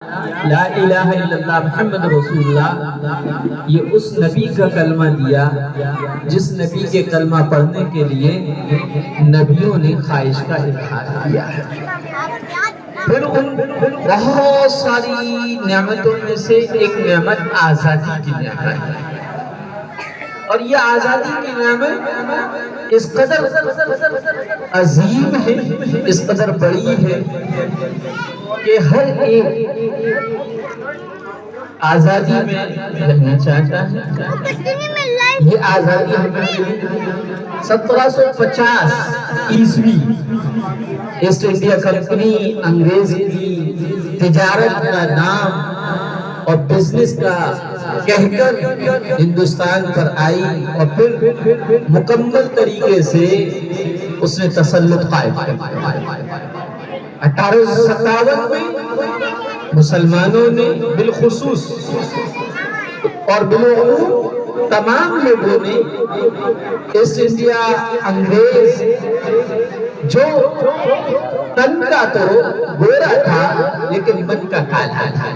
لا الہ الا اللہ محمد رسول اللہ، یہ اس نبی کا کلمہ دیا جس نبی کے کلمہ پڑھنے کے لیے نبیوں نے خواہش کا اظہار کیا ہے۔ پھر ان بہت ساری نعمتوں میں سے ایک نعمت آزادی کی نعمت ہے، اور یہ آزادی کی نعمت اس قدر عظیم ہے، اس قدر بڑی ہے کہ ہر ایک آزادی میں رہنا چاہتا ہے۔ یہ آزادی ہمیں ملی 1750 عیسوی، ایسٹ انڈیا کمپنی انگریز کی تجارت کا نام اور بزنس کا کہہ کر ہندوستان پر آئی، اور پھر مکمل طریقے سے اس نے تسلط قائم کیا۔ 1857 میں مسلمانوں نے بالخصوص اور بالعموم تمام لوگوں نے ایسٹ انڈیا انگریز جو تن کا تو گورا تھا لیکن من کا کالا تھا،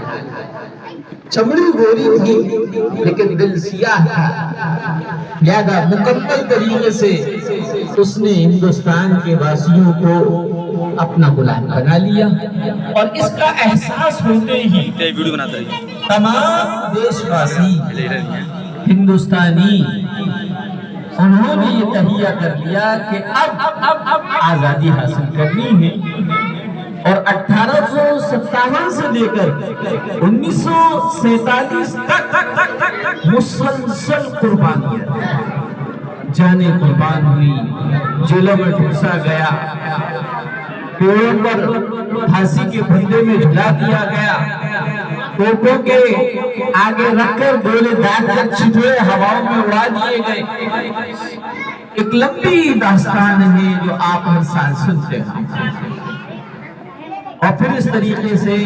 چمڑی گوری تھی لیکن دل سیاہ تھا، لہذا مکمل طریقے سے اس نے ہندوستان کے واسیوں کو اپنا غلام بنا لیا، اور اس کا احساس ہوتے ہی تمام دیش واسی ہندوستانی انہوں نے یہ تہیہ کر لیا کہ اب آزادی حاصل کرنی ہے، اور 1857 سے لے کر 1947 تک مسلسل قربانیاں، جانیں قربان ہوئی، جیلوں میں ٹھوسا گیا، پیڑوں پر پھانسی کے پھندے میں جھلا دیا گیا، توپوں کے آگے رکھ کر گولے داغ چھٹے ہواؤں میں اڑا دیے گئے۔ ایک لمبی داستان ہے جو آپ ہر سال سنتے ہیں، اور پھر اس طریقے سے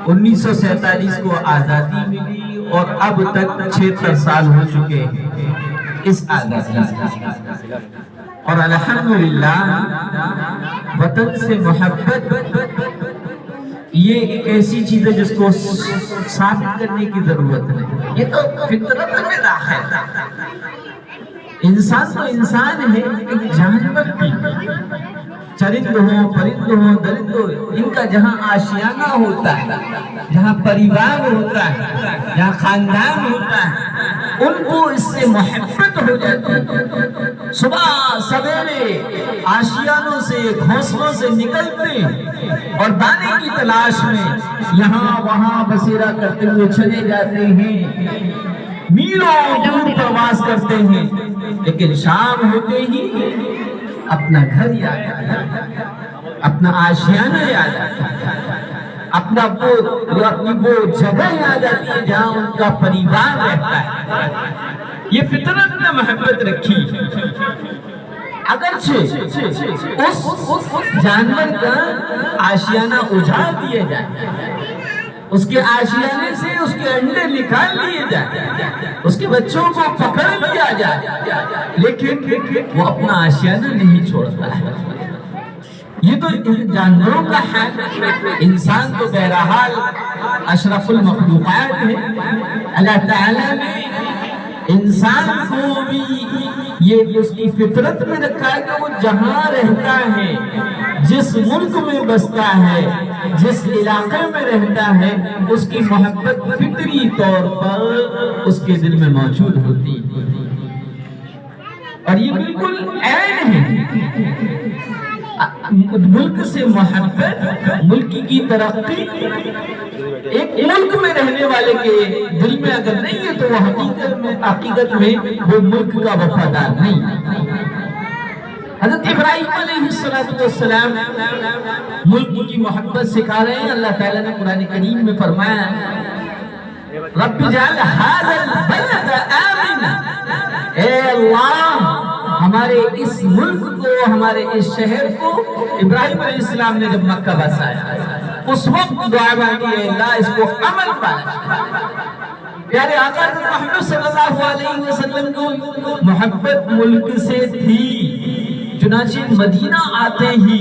1947 کو آزادی ملی، اور اب تک 76 سال ہو چکے اس آزادی سے، اور الحمدللہ وطن سے محبت یہ ایک ایسی چیز ہے جس کو ثابت کرنے کی ضرورت نہیں، یہ تو فطرت میں داخل ہے۔ انسان تو انسان ہے، ایک جانور بھی، چرند ہو، پرند ہو، درند ہو، ان کا جہاں آشیانہ ہوتا ہے، جہاں پریوار ہوتا ہے، جہاں خاندان ہوتا ہے، ان کو اس سے محبت ہو جاتی ہے۔ صبح سویرے آشیانوں سے، گھونسلوں سے نکلتے اور دانے کی تلاش میں یہاں وہاں بسیرا کرتے ہوئے چلے جاتے ہیں، میلوں دور پرواز کرتے ہیں، لیکن شام ہوتے ہی اپنا گھر یاد آتا ہے، اپنا آشیانہ یاد آتا ہے، اپنی وہ جگہ یاد آتی ہے جہاں ان کا پریوار رہتا ہے۔ یہ فطرت نے محبت رکھی، اگرچہ اس جانور کا آشیانہ اجاڑ دیا جائے، اس کے آشیانے سے اس کے انڈے نکال لیے جائے، اس کے بچوں کو پکڑ لیا جائے، لیکن وہ اپنا آشیانہ نہیں چھوڑتا ہے۔ یہ تو جانوروں کا ہے، انسان تو بہرحال اشرف المخلوقات ہے۔ اللہ تعالیٰ نے انسان کو بھی یہ اس کی فطرت میں رکھا ہے کہ وہ جہاں رہتا ہے، جس ملک میں بستا ہے، جس علاقے میں رہتا ہے، اس کی محبت فطری طور پر اس کے دل میں موجود ہوتی ہے، اور یہ بالکل عین ہے۔ ملک سے محبت، ملک کی ترقی، ایک ملک میں رہنے والے کے دل میں اگر نہیں ہے تو وہ حقیقت میں وہ ملک کا وفادار نہیں۔ حضرت ابراہیم علیہ السلام ملک کی محبت سکھا رہے ہیں۔ اللہ تعالیٰ نے قرآن کریم میں فرمایا، رب اجعل ھذا البلد آمنا، اے اللہ ہمارے اس ملک کو، ہمارے اس شہر کو، ابراہیم علیہ السلام نے جب مکہ بسایا اس وقت دعا مانگی، اے اللہ اس کو امن بخش۔ پیارے آقا محمد صلی اللہ علیہ وسلم کو محبت ملک سے تھی، چنانچہ مدینہ آتے ہی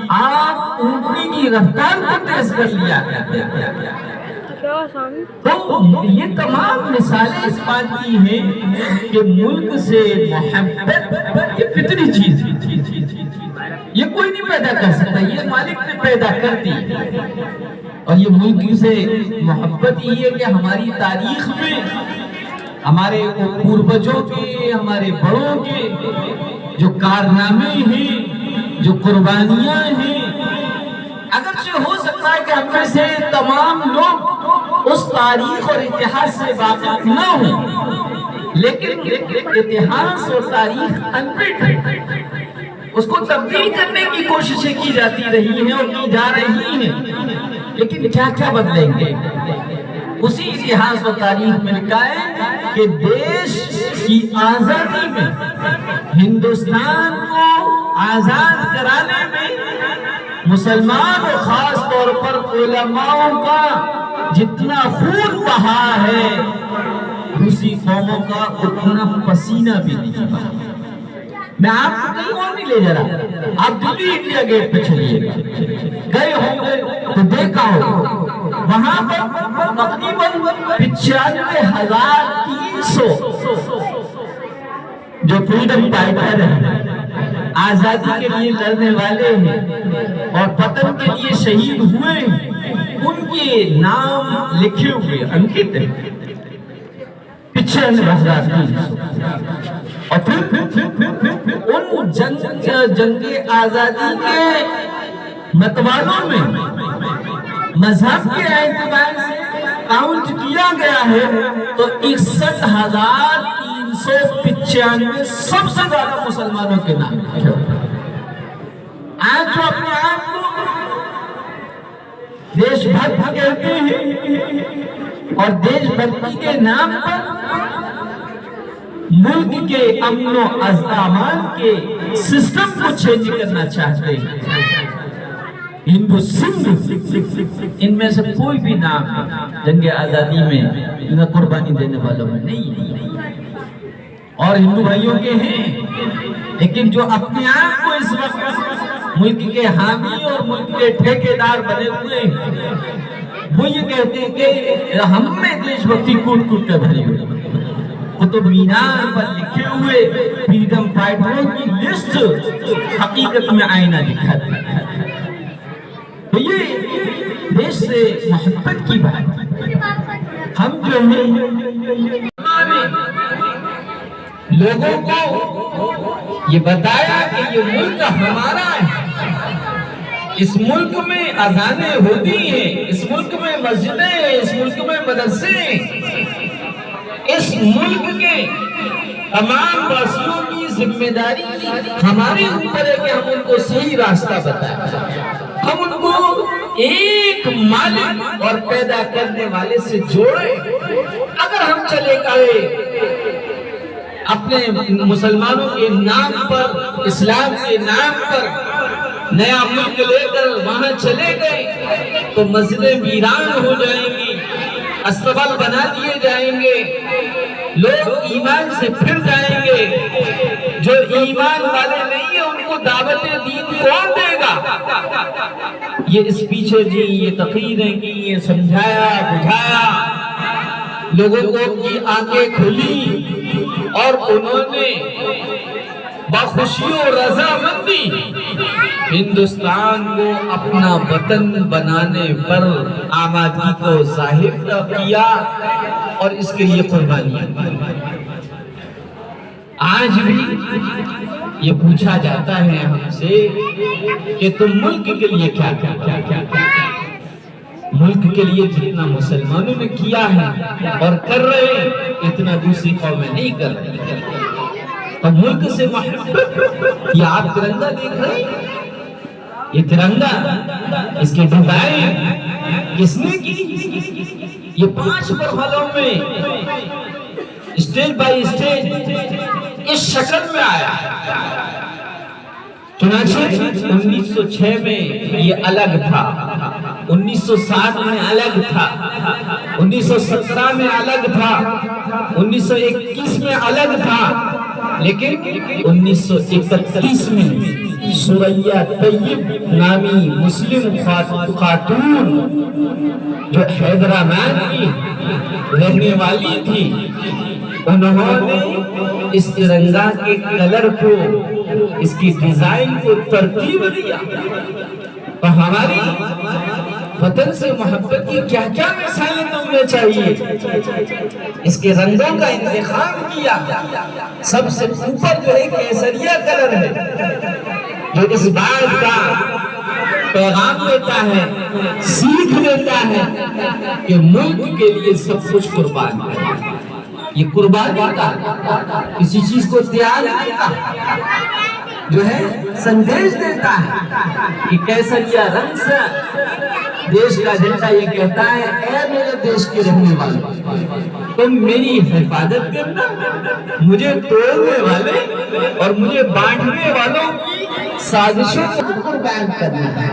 آپ اونٹنی کی رفتار کو تیز کر لیا کرتے ہیں۔ تو یہ تمام مثالیں اس بات کی ہیں کہ ملک سے محبت یہ فطری چیز ہے، یہ کوئی نہیں پیدا کر سکتا، یہ مالک نے پیدا کر دی۔ اور یہ ملک سے محبت یہ ہے کہ ہماری تاریخ میں ہمارے پوروجوں کے، ہمارے بڑوں کے جو کارنامے ہیں، جو قربانیاں ہیں، اگرچہ ہو سکتا ہے کہ ہم میں سے تمام لوگ اس تاریخ اور اتحاد سے واقف نہ ہوں، لیکن اتحاد اور تاریخ انفٹ ہے، اس کو تبدیل کرنے کی کوششیں کی جاتی رہی ہیں اور کی جا رہی ہیں، لیکن کیا کیا بدلیں گے؟ اسی اتحاد و تاریخ میں لکھا ہے کہ دیش کی آزادی میں، ہندوستان کو آزاد کرانے میں مسلمان اور خاص طور پر علماء کا جتنا خون بہا ہے، دوسری قوموں کا اتنا پسینہ بھی نہیں بہا۔ میں آپ کو کہیں اور نہیں لے جا رہا، آپ دلی انڈیا گیٹ پہ چلیے گا، گئے ہوں گے تو دیکھا ہو وہاں پر تقریباً 95,300 جو فریڈم فائٹر ہیں، آزادی کے لیے لڑنے والے ہیں اور وطن کے لیے شہید ہوئے ہیں، ان کے نام لکھے ہوئے انکت ہیں 95,300۔ اور پھر ان جنگ آزادی کے متوالوں میں مذہب کے اعتبار سے کاؤنٹ کیا گیا ہے تو 61,395 سب سے زیادہ مسلمانوں کے نام لکھے ہوئے۔ آج جو اپنے آپ کو دیش بھکت کہتے ہیں اور دیش بھکتی کے نام پر ملک کے امن و امان کے سسٹم کو چینج کرنا چاہتے ہیں، ہندو سندھ ان میں سے کوئی بھی نام جنگ آزادی میں نہ قربانی دینے والوں میں نہیں، اور ہندو بھائیوں کے ہیں، لیکن جو اپنے آپ کو اس وقت ملک کے حامی اور ملک کے ٹھیکیدار بنے ہوئے ہیں، وہ یہ کہتے ہیں کہ ہم میں دیش بھکتی کوٹ کوٹ کر بھری ہوئی۔ قطب مینار پر لکھے ہوئے فریڈم فائٹروں کی لسٹ حقیقت میں آئینہ دکھاتی ہے۔ تو یہ دیش سے محبت کی بات ہے۔ ہم جو ہیں لوگوں کو یہ بتایا کہ یہ ملک ہمارا ہے، اس ملک میں اذانیں ہوتی ہیں، اس ملک میں مسجدیں ہیں، اس ملک میں مدرسے ہیں، اس ملک کے تمام باشندوں کی ذمہ داری ہمارے اوپر ہے کہ ہم ان کو صحیح راستہ بتائیں، ہم ان کو ایک مالک اور پیدا کرنے والے سے جوڑیں۔ اگر ہم چلے گئے اپنے مسلمانوں کے نام پر، اسلام کے نام پر نیا ملک لے کر وہاں چلے گئے تو مسجدیں ویران ہو جائیں گی، استبل بنا دیے جائیں گے، لوگ ایمان سے پھر جائیں گے، جو ایمان والے نہیں ہیں ان کو دعوت دین کون دے گا؟ یہ اسپیچ جی، یہ تقریریں کی، یہ سمجھایا بجھایا، لوگوں کو کی آنکھیں کھلی اور انہوں نے بخوشی و رضامندی ہندوستان کو اپنا وطن بنانے پر آمادگی کو ظاہر کیا اور اس کے لیے قربانیاں دی۔ آج بھی یہ پوچھا جاتا ہے ہم سے کہ تم ملک کے لیے کیا کیا، ملک کے لیے جتنا مسلمانوں نے کیا ہے اور کر رہے ہیں اتنا دوسری قومیں نہیں کر رہی۔ تو ملک سے محبت، یہ آپ ترنگا دیکھ رہے ہیں، یہ ترنگا اس کے ڈیزائن کس نے کی؟ یہ 5 مرحلوں میں اسٹیج بائی اسٹیج اس شکل میں آیا۔ چنانچہ 1906 میں یہ الگ تھا، 1907 میں الگ تھا، 1917 میں الگ تھا، 1921 میں الگ تھا، لیکن 1931 میں سریہ طیب نامی مسلم خاتون جو حیدرآباد کی رہنے والی تھی، انہوں نے اس ترنگا کے کلر کو، اس کی ڈیزائن کو ترتیب دیا اور ہماری وطن سے محبت کی کیا کیا مثالیں تمہیں چاہیے، اس کے رنگوں کا انتخاب کیا۔ سب سے اوپر جو ہے کیسریا کلر ہے، جو اس بات کا پیغام دیتا ہے، سیکھ دیتا ہے کہ ملک کے لیے سب کچھ قربان ہے۔ یہ قربانی کا، کسی چیز کو تیار کرنے کا جو ہے سندیش دیتا ہے کہ کیسریا رنگ سے دیش کا جھنڈا یہ کہتا ہے، اے میرے دیش کے رہنے والے، تم میری حفاظت کرنا، مجھے توڑنے والے اور مجھے بانٹنے والوں کی سازشوں کو قربان کرنا ہے۔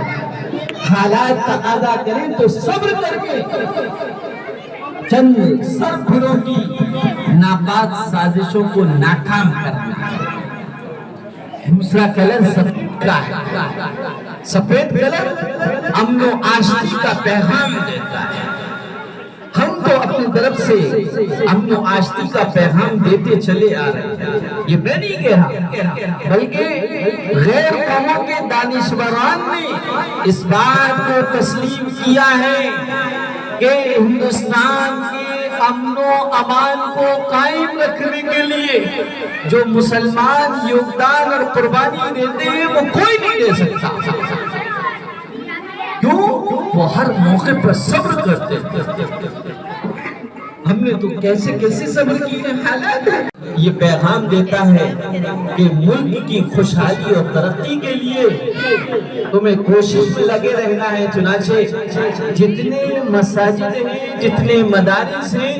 حالات تقاضا کریں تو صبر کر کے چند سب گھروں کی ناپاک سازشوں کو ناکام کرنا ہے۔ دوسرا کلر سفید کا ہے، سفید کلر امن و آشتی کا پیغام دیتا ہے۔ ہم تو اپنی طرف سے امن و آشتی کا پیغام دیتے چلے آ رہے ہیں، یہ میں نہیں کہا، بلکہ غیر قوموں کے دانشوران نے اس بات کو تسلیم کیا ہے کہ ہندوستان کے امن و امان کو قائم رکھنے کے لیے جو مسلمان یوگدان اور قربانی دیتے ہیں وہ کوئی نہیں دے سکتا۔ کیوں؟ وہ ہر موقع پر صبر کرتے ہیں۔ ہم نے تو کیسے کیسے صبر کیے حالات ہیں۔ یہ پیغام دیتا ہے کہ ملک کی خوشحالی اور ترقی کے لیے تمہیں کوشش میں لگے رہنا ہے۔ چنانچہ جتنے مساجد ہیں، جتنے مدارس ہیں،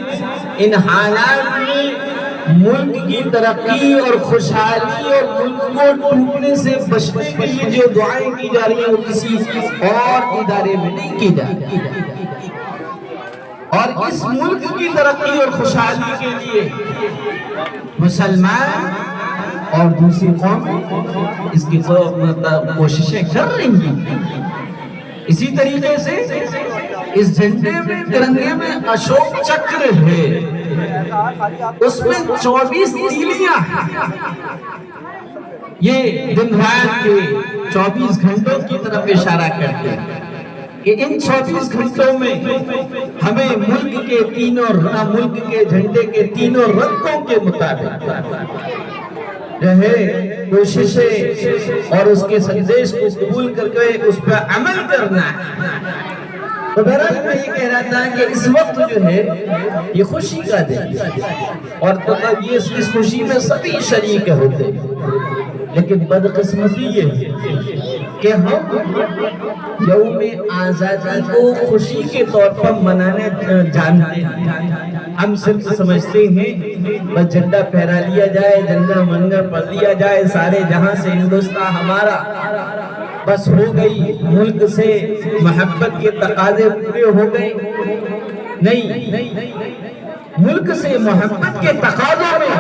ان حالات میں ملک کی ترقی اور خوشحالی اور ملک کو ٹوٹنے سے بچنے کے لیے جو دعائیں کی جا رہی ہیں وہ کسی اور ادارے میں نہیں کی جا رہی، اور اس ملک کی ترقی اور خوشحالی کے لیے مسلمان اور دوسری قومیں اس کی کوششیں کر رہی ہیں۔ اسی طریقے سے اس جھنڈے میں، ترنگے میں اشوک چکر ہے، اس میں 24 تیلیاں ہیں۔ یہ دن رات کے 24 گھنٹوں کی طرف اشارہ کرتے ہیں کہ ان 24 گھنٹوں میں ہمیں ملک کے تینوں، ملک کے جھنڈے کے تینوں رنگوں کے مطابق جو ہے کوششیں اور اس کے سندیش کو قبول کر کے اس پر عمل کرنا ہے۔ تو بہرحال میں یہ کہہ رہا تھا کہ اس وقت جو ہے یہ خوشی کا دن اور یہ اس خوشی میں سبھی شریک ہوتے ہیں، لیکن بدقسمتی یہ ہے کہ ہم یوم آزادی کو خوشی کے طور پر منانے جانتے ہیں۔ ہم صرف سمجھتے ہیں بس جھنڈا پھہرا لیا جائے، جنگل منگل پڑھ لیا جائے، سارے جہاں سے ہندوستان ہمارا، بس ہو گئی، ملک سے محبت کے تقاضے پورے ہو گئے۔ نہیں، ملک سے محبت کے تقاضوں میں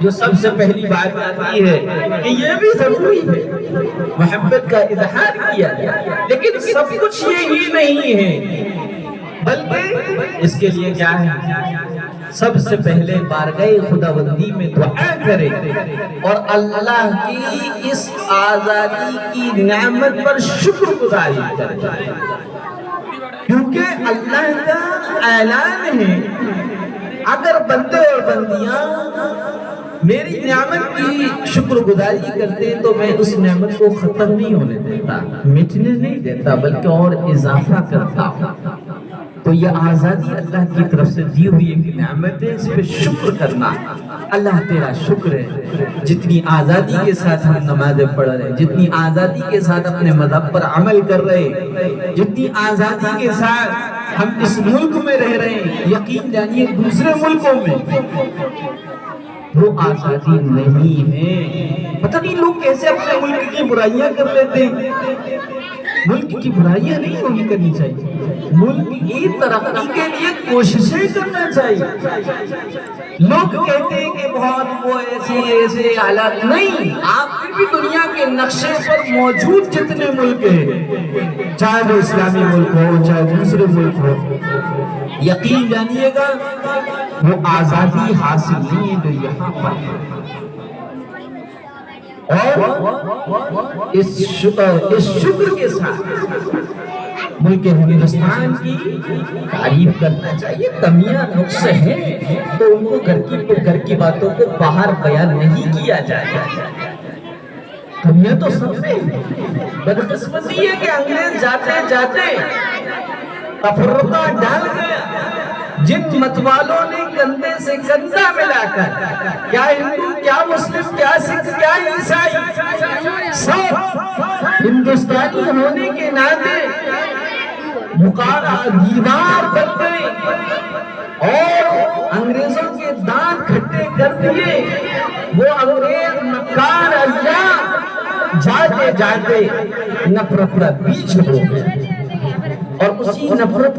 جو سب سے پہلی بات آتی ہے کہ یہ بھی ضروری ہے محبت کا اظہار کیا جائے، لیکن سب کچھ یہی نہیں ہے، بلکہ اس کے لیے کیا ہے؟ سب سے پہلے بارگاہ خداوندی میں دعا کرے اور اللہ کی اس آزادی کی نعمت پر شکر گزاری کرے، کیونکہ اللہ کا اعلان ہے اگر بندے اور بندیاں میری نعمت کی شکر گزاری کرتے تو میں اس نعمت کو ختم نہیں ہونے دیتا، مٹنے نہیں دیتا، بلکہ اور اضافہ کرتا ہوں۔ تو یہ آزادی اللہ کی طرف سے دی ہوئی ایک نعمت ہے، اس پہ شکر کرنا۔ اللہ تیرا شکر ہے جتنی آزادی کے ساتھ ہم نمازیں پڑھ رہے ہیں، جتنی آزادی کے ساتھ اپنے مذہب پر عمل کر رہے ہیں، جتنی آزادی کے ساتھ ہم اس ملک میں رہ رہے ہیں، یقین جانیے دوسرے ملکوں میں وہ آزادی نہیں ہے۔ پتہ نہیں لوگ کیسے اپنے ملک کی برائیاں کر لیتے ہیں۔ ملک کی برائیاں نہیں ہونی کرنی چاہیے، ملک کی ترقی کے لیے کوششیں کرنا چاہیے۔ لوگ کہتے ہیں کہ بہت وہ ایسے حالات نہیں، آپ پھر بھی دنیا کے نقشے پر موجود جتنے ملک ہیں، چاہے وہ اسلامی ملک ہو چاہے دوسرے ملک ہو، یقین جانیے گا وہ آزادی حاصل نہیں ہے جو یہاں پر ہے۔ اور اس شکر کے ساتھ ملک ہندوستان کی تعریف کرنا چاہیے۔ کمیاں نقص ہیں تو ان کو گھر کی باتوں کو باہر بیان نہیں کیا جائے۔ کمیاں تو سب میں، بدقسمتی ہے کہ انگریز جاتے جاتے تفرقہ ڈال گیا۔ جن متوالوں نے کندھے سے کندھا ملا کر، کیا ہندو کیا مسلم کیا سکھ کیا عیسائی، سب ہندوستانی ہونے کے ناطے دیوار بن گئے اور انگریزوں کے دانت کھٹے کر دیے۔ وہ انگریز مکار اللہ جاتے جاتے نفرت کا بیج ہو گئے، اور اسی نفرت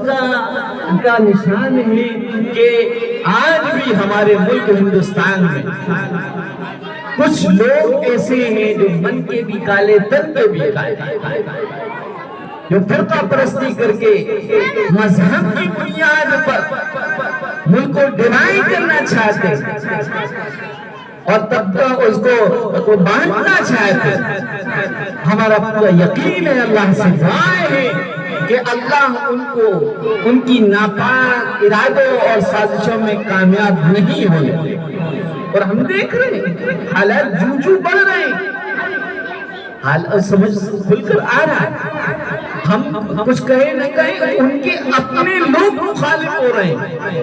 کا نشان ہے کہ آج بھی ہمارے ملک ہندوستان میں کچھ لوگ ایسے ہیں جو من کے بھی کالے تن کے بھی کالے، جو فرقہ پرستی کر کے مذہب کی بنیاد پر ملک کو ڈیوائڈ کرنا چاہتے اور تب اس کو بانٹنا چاہتے۔ ہمارا پورا یقین ہے، اللہ سے دعائیں ہیں کہ اللہ ان کو ان کی ناپاک ارادوں اور سازشوں میں کامیاب نہیں ہونے۔ اور ہم دیکھ رہے ہیں حالات جو بڑھ رہے ہیں، حالات سمجھ کھل کر آ رہا ہے۔ ہم کچھ کہیں نہ کہیں ان کے اپنے لوگ مخالف ہو رہے ہیں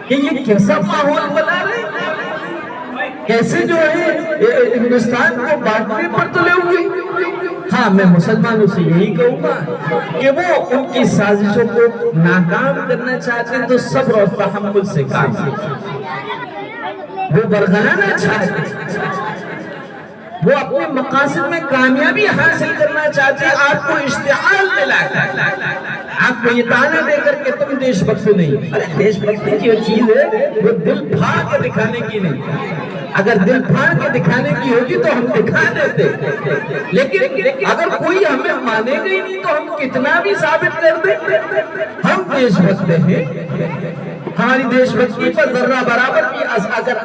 کہ یہ کیسا ماحول بنا رہے ہیں، کیسے جو ہے ہندوستان کو بانٹنے پر تلے ہوئے۔ ہاں میں مسلمانوں سے یہی کہوں گا کہ وہ ان کی سازشوں کو ناکام کرنا چاہتے ہیں تو صبر اور تحمل سے کام کریں۔ وہ برگلانا چاہتے ہیں، وہ اپنے مقاصد میں کامیابی حاصل کرنا چاہتے ہیں، آپ کو اشتعال دلا کر، آپ کو یہ تعنے دے کر کہ تم دیش بھکت نہیں۔ ارے دیش بھکتی کی وہ چیز ہے وہ دل پھاڑ کے دکھانے کی نہیں۔ اگر دل پھاڑ کے دکھانے کی ہوگی تو ہم دکھا دیتے، لیکن اگر کوئی ہمیں مانے گا ہی نہیں تو ہم کتنا بھی ثابت کر دیں ہم دیش بھکت ہیں۔ ہماری دیش بھکتی پر ذرہ برابر بھی اگر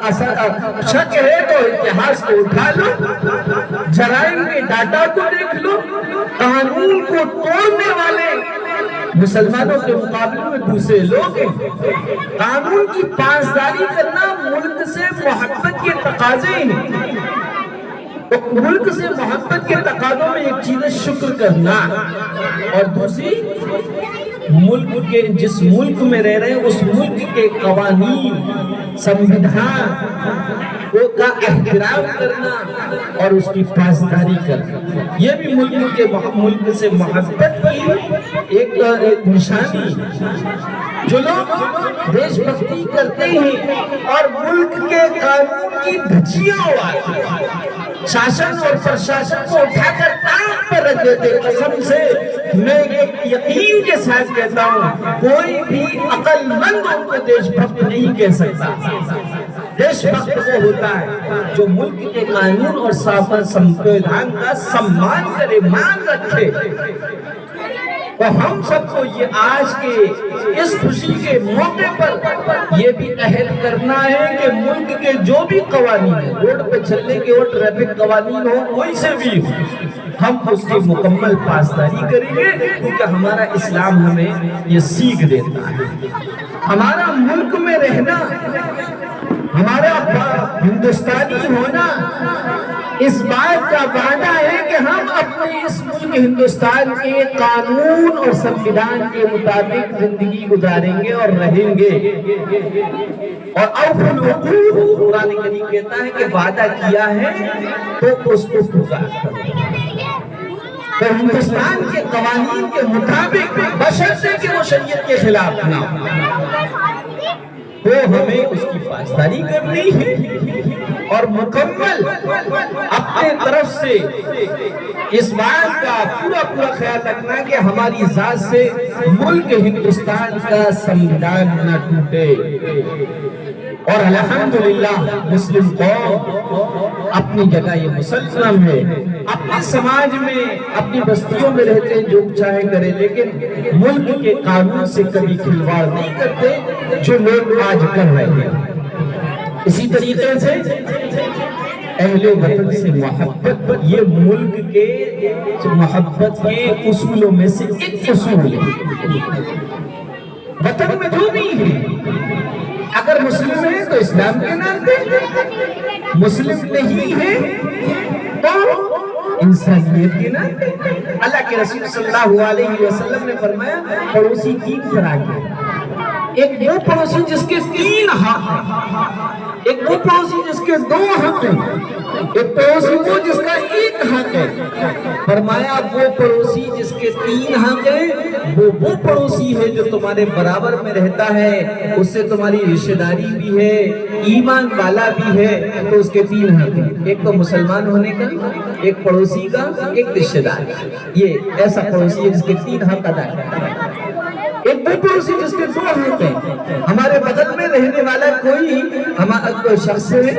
شک ہے تو اتہاس کو اٹھا لو، جرائم کے ڈاٹا کو دیکھ لو۔ قانون کو توڑنے والے مسلمانوں کے مقابلے میں دوسرے لوگ ہیں۔ قانون کی پاسداری کرنا ملک سے محبت کے تقاضے ہیں۔ ملک سے محبت کے تقاضوں میں ایک چیز ہے شکر کرنا، اور دوسری ملک کے جس ملک میں رہ رہے ہیں اس ملک کے قوانین سموِدھان کا احترام کرنا اور اس کی پاسداری کرنا۔ یہ بھی ملک سے محبت کی ایک نشانی۔ جو لوگ دیش بھکتی کرتے ہیں اور ملک کے قانون کی دھجیاں اڑاتے، شاشن اور پرشاشن کو اٹھا کر ٹانگ پر رکھ دیتے، قسم سے میں یقین کے ساتھ کہتا ہوں کوئی بھی عقل مند ان کو دیش بھکت نہیں کہہ سکتا۔ دیش بھکت وہ ہوتا ہے جو ملک کے قانون اور سموِدھان کا سمان کرے، مان رکھے۔ تو ہم سب کو یہ آج کے اس خوشی کے موقع پر یہ بھی عہد کرنا ہے کہ ملک کے جو بھی قوانین ہیں، روڈ پہ چلنے کے اور ٹریفک قوانین ہو کوئی سے بھی ہو، ہم اس کی مکمل پاسداری کریں گے، کیونکہ ہمارا اسلام ہمیں یہ سیکھ دیتا ہے۔ ہمارا ملک میں رہنا، ہمارا ہندوستانی ہونا اس بات کا وعدہ ہے کہ ہم اپنے اس ملک ہندوستان کے قانون اور سموِدھان کے مطابق زندگی گزاریں گے اور رہیں گے۔ اور اوفوا العقود، قرآن کریم کہتا ہے کہ وعدہ کیا ہے تو اس کو پورا کرو۔ تو ہندوستان کے قوانین کے مطابق بشرطے کہ وہ شریعت کے خلاف نہ ہو، تو ہمیں اس کی پاسداری کرنی ہے اور مکمل اپنے طرف سے اس بات کا پورا خیال رکھنا کہ ہماری ذات سے ملک ہندوستان کا سموِدھان نہ ٹوٹے۔ اور الحمدللہ مسلم قوم اپنی جگہ یہ مسلم ہے، اپنے سماج میں اپنی بستیوں میں رہتے ہیں، جو چاہے کرے، لیکن ملک کے قانون سے کبھی کھلواڑ نہیں کرتے جو لوگ آج کر رہے ہیں۔ اسی طریقے سے اہل وطن سے محبت، یہ ملک کے محبت کے اصولوں میں سے ایک اصول ہے۔ وطن میں جو بھی ہے، اگر مسلم ہے تو اسلام کے نام پہ، مسلم نہیں ہے تو انسانیت کے نام پہ۔ اللہ کے رسول صلی اللہ علیہ وسلم نے فرمایا پڑوسی تین طرح کے، ایک وہ پڑوسی جس کے تین حق ہیں، ایک وہ پڑوسی جس کے دو حق ہیں، ایک پڑوسی وہ جس کا ایک حق ہے۔ فرمایا وہ پڑوسی جس کے تین حق ہیں وہ پڑوسی ہے جو تمہارے برابر میں رہتا ہے، اس سے تمہاری رشتہ داری بھی ہے، ایمان والا بھی ہے، تو اس کے تین حق ہیں، ایک تو مسلمان ہونے کا، ایک پڑوسی کا، ایک رشتہ دار۔ یہ ایسا پڑوسی ہے جس کے تین حق ادا کرتا ہے۔ ایک وہ پڑوسی جس کے دو حق ہیں، ہمارے بغل میں رہنے والا کوئی ہمارا شخص ہے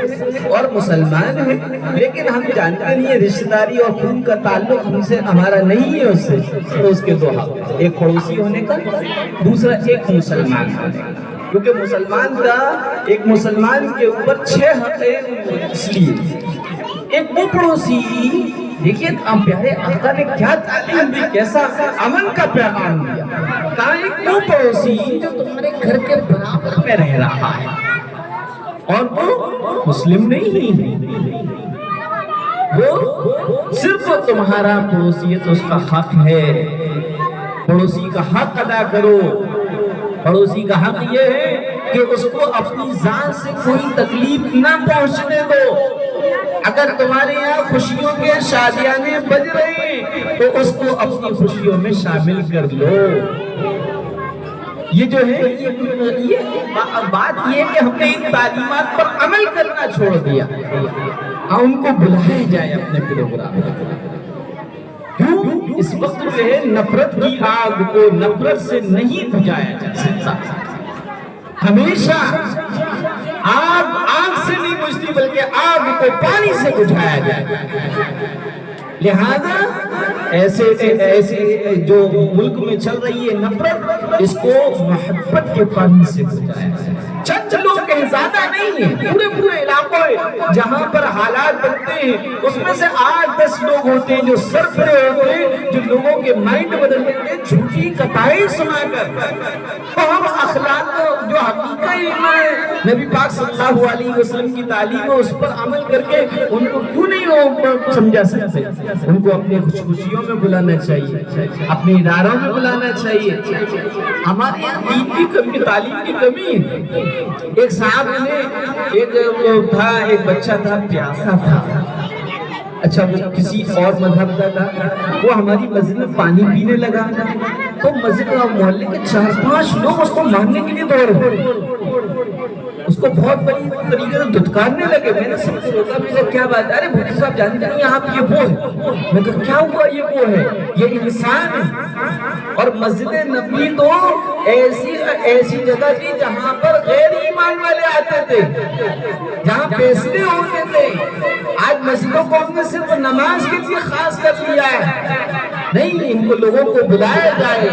اور مسلمان ہے، لیکن ہم جانتے نہیں ہے، رشتہ داری اور خون کا تعلق ہم سے ہمارا نہیں ہے اس سے، تو اس کے دو حق، ایک پڑوسی ہونے کا، دوسرا ایک مسلمان ہونے کا۔ کیونکہ مسلمان کا ایک مسلمان کے اوپر 6 حق ہے، اس لیے ایک وہ پڑوسی، دیکھیے پیارے آقا نے کیا تعلیم دی، کیسا امن کا پیغام دیا۔ کہا ایک وہ پڑوسی جو تمہارے گھر کے برابر میں رہ رہا ہے اور وہ مسلم نہیں ہے، وہ صرف تمہارا پڑوسی ہے تو اس کا حق ہے، پڑوسی کا حق ادا کرو۔ پڑوسی کا حق یہ ہے کہ اس کو اپنی ذات سے کوئی تکلیف نہ پہنچنے دو۔ اگر تمہارے یہاں خوشیوں کے شادیانے بج رہے ہیں تو اس کو اپنی خوشیوں میں شامل کر لو۔ یہ جو ہے یہ بات یہ کہ ہم نے ان تعلیمات پر عمل کرنا چھوڑ دیا، ان کو بلائے جائے اپنے پروگرام میں۔ کیوں؟ اس وقت جو ہے نفرت کی آگ کو نفرت سے نہیں بجھایا جا سکتا۔ ہمیشہ آگ سے نہیں بجھتی بلکہ آگ کو پانی سے بجھایا جائے۔ لہذا ایسے جو ملک میں چل رہی ہے نفرت، اس کو محبت کے پانی سے بجھایا جائے۔ چند لوگ ہیں، زیادہ نہیں ہیں، پورے علاقوں میں جہاں پر حالات بنتے ہیں اس میں سے 8-10 لوگ ہوتے ہیں جو سرفرے ہوتے ہیں، جو لوگوں کے مائنڈ بدل دیتے ہیں جھوٹی کتائیں سنا کر۔ تو ہم اخلاق جو حقیقی ایمان نبی پاک صلی اللہ علیہ وسلم کی تعلیم ہے اس پر عمل کر کے ان کو کیوں نہیں سمجھا سکتے؟ ان کو اپنے خوشیوں میں بلانا چاہیے، اپنے اداروں میں بلانا چاہیے۔ ہمارے یہاں دین کی کمی، تعلیم کی کمی ہے۔ ایک صاحب نے ایک بچہ تھا، پیاسا تھا، اچھا وہ کسی اور مذہب کا تھا، وہ ہماری مسجد میں پانی پینے لگا تو مسجد اور محلے کے 4-5 لوگ اس کو مارنے کے لیے دوڑے، اس کو بہت بڑی طریقے سے دھتکارنے لگے۔ میں نے سب سے روکا، میں نے کہا کیا بات ہے؟ ارے بھٹی صاحب جانتے نہیں آپ یہ وہ ہے؟ میں کہا کیا ہوا؟ یہ وہ ہے، یہ انسان ہے۔ اور مسجد نبوی تو ایسی جگہ تھی جہاں پر غیر ایمان والے آتے تھے، جہاں فیصلے ہوتے تھے۔ آج مسجدوں کو ہم نے صرف نماز کے لیے خاص کر لیا ہے، نہیں، ان کو لوگوں کو بلایا جائے،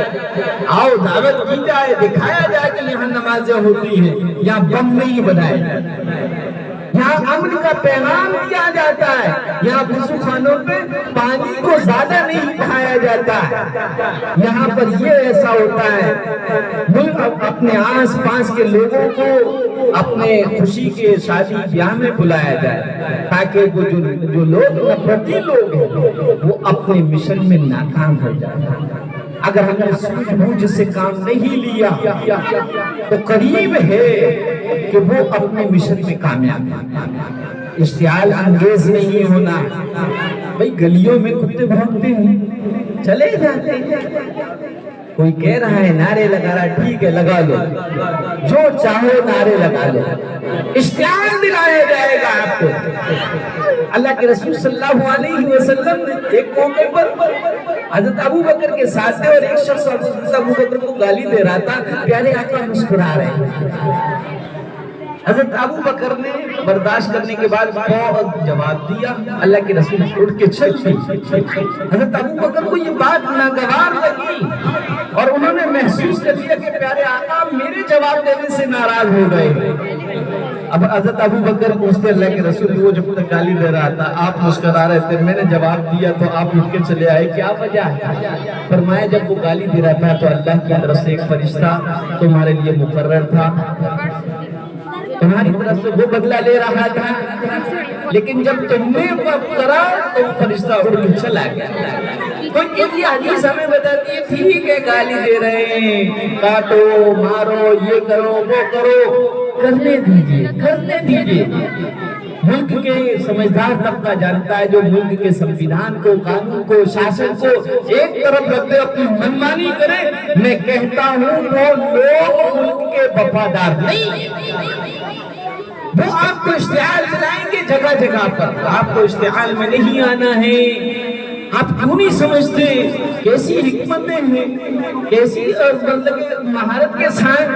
آؤ دعوت کی جائے، دکھایا جائے کہ یہاں نمازیں ہوتی ہیں، یہاں بم نہیں بنائے جاتے، یہاں امن کا پیغام دیا جاتا ہے، یہاں وضو خانوں پہ پانی کو زیادہ نہیں کھایا جاتا ہے، یہاں پر یہ ایسا ہوتا ہے۔ ملک اپنے آس پاس کے لوگوں کو اپنے خوشی کے شادی بیاہ میں بلایا جائے تاکہ وہ جو لوگ نفرتی لوگ ہیں وہ اپنے مشن میں ناکام ہو جائے۔ اگر ہم نے سوچ بوجھ سے کام نہیں لیا تو قریب ہے کہ وہ اپنے مشن میں کامیاب ہے۔ اشتعال انگیز نہیں ہونا۔ بھئی گلیوں میں کتے بھونکتے ہیں، چلے جاتے ہیں، کوئی کہہ رہا ہے نعرے لگا رہا، ٹھیک ہے لگا لو، جو چاہو نعرے لگا لو، اشتعال دلایا جائے گا آپ کو۔ اللہ کے رسول صلی اللہ علیہ وسلم نے ایک موقع پر حضرت ابو بکر کے ساتھ تھے اور ایک شخص حضرت ابو بکر کو گالی دے رہا تھا، پیارے آقا مسکرا رہے ہیں۔ حضرت ابو بکر نے برداشت کرنے کے بعد بہت جواب دیا، اللہ کے رسول اٹھ کے چل دی۔ حضرت ابو بکر کو یہ بات ناگوار لگی اور انہوں نے محسوس کر لیا کہ پیارے آقا میرے جواب دینے سے ناراض ہو گئے۔ اب حضرت ابو بکر پوچھتے اللہ کے رسول، وہ جب تک گالی دے رہا تھا آپ مسکرا رہے تھے، میں نے جواب دیا تو آپ اٹھ کے چلے آئے، کیا وجہ ہے؟ فرمایا جب وہ گالی دے رہا تھا تو اللہ کی طرف سے ایک فرشتہ تمہارے لیے مقرر تھا، تمہاری طرف سے وہ بدلہ لے رہا تھا، لیکن جب تم نے وہ کرا تو وہ فرشتہ اڑ کے چلا گیا۔ تو یہ حدیث ہمیں بتاتی ہے ٹھیک ہے گالی دے رہے ہیں، کاٹو مارو یہ کرو وہ کرو، کرنے دیجئے۔ ملک کے سمجھدار طبقہ جانتا ہے جو ملک کے سنویدھان کو، قانون کو، شاسن کو ایک طرف رکھ دے اپنی منمانی کرے، میں کہتا ہوں وہ لوگ ملک کے وفادار نہیں، وہ آپ کو اشتعال دلائیں گے جگہ جگہ پر۔ آپ کو اشتعال میں نہیں آنا ہے۔ آپ کیوں نہیں سمجھتے کیسی حکمتیں ہیں، کیسی مہارت کے ساتھ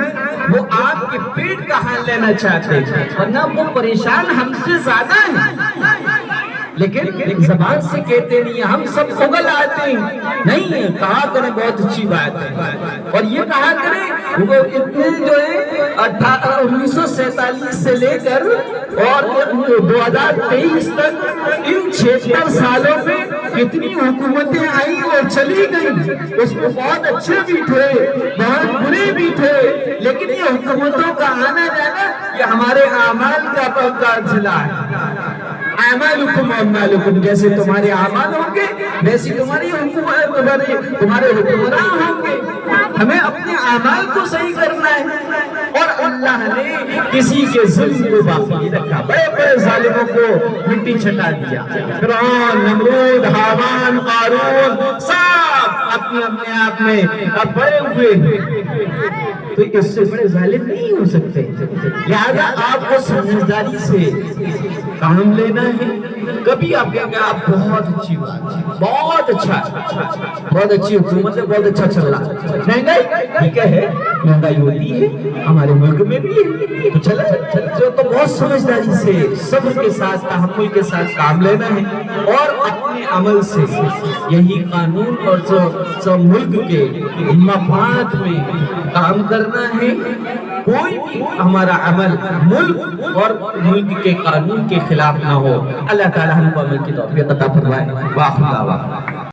وہ آپ کے پیٹ کا حال لینا چاہتے ہیں، ورنہ وہ پریشان ہم سے زیادہ ہیں، لیکن ایک زبان سے کہتے نہیں، ہم سب اگل آتے ہیں۔ نہیں، کہا کریں بہت اچھی بات ہے، اور یہ کہا کریں وہ اتنے جو ہے 1947 سے لے کر اور 2023 تک ان 76 سالوں میں کتنی حکومتیں آئیں اور چلی گئیں، اس میں بہت اچھے بھی تھے بہت برے بھی تھے، لیکن یہ حکومتوں کا آنا جانا یہ ہمارے اعمال کا ضلع ہے۔ اعمالکم اعمالکم، جیسے تمہارے اعمال ہوں گے ویسی تمہارے حکمراں ہوں گے۔ ہمیں اپنے اعمال کو صحیح کرنا ہے، اور اللہ نے کسی کے ظلم کو باقی نہیں رکھا، بڑے بڑے ظالموں کو مٹی چھٹا دیا، فرعون، نمرود، حامان، قارون، سب اپنے آپ میں بڑے ہوئے، تو اس سے بڑے ظالم نہیں ہو سکتے۔ لہذا آپ کو سمجھداری سے کام لینا ہے۔ کبھی آپ کہیں گے آپ بہت اچھی بات، بہت اچھا، بہت اچھی حکومت ہے، بہت اچھا چل رہا، مہنگائی ٹھیک ہے، مہنگائی ہوتی ہے ہمارے ملک میں بھی ہے، تو چلو تو بہت سمجھداری سے صبر کے ساتھ تحمل کے ساتھ کام لینا ہے، اور اپنے عمل سے یہی قانون اور ملک کے مفاد میں کام کرنا ہے۔ کوئی بھی ہمارا عمل ملک اور ملک کے قانون کے خلاف نہ ہو۔ اللہ تعالی ہم کو عمل کی توفیق عطا فرمائے۔ واخر دعوانا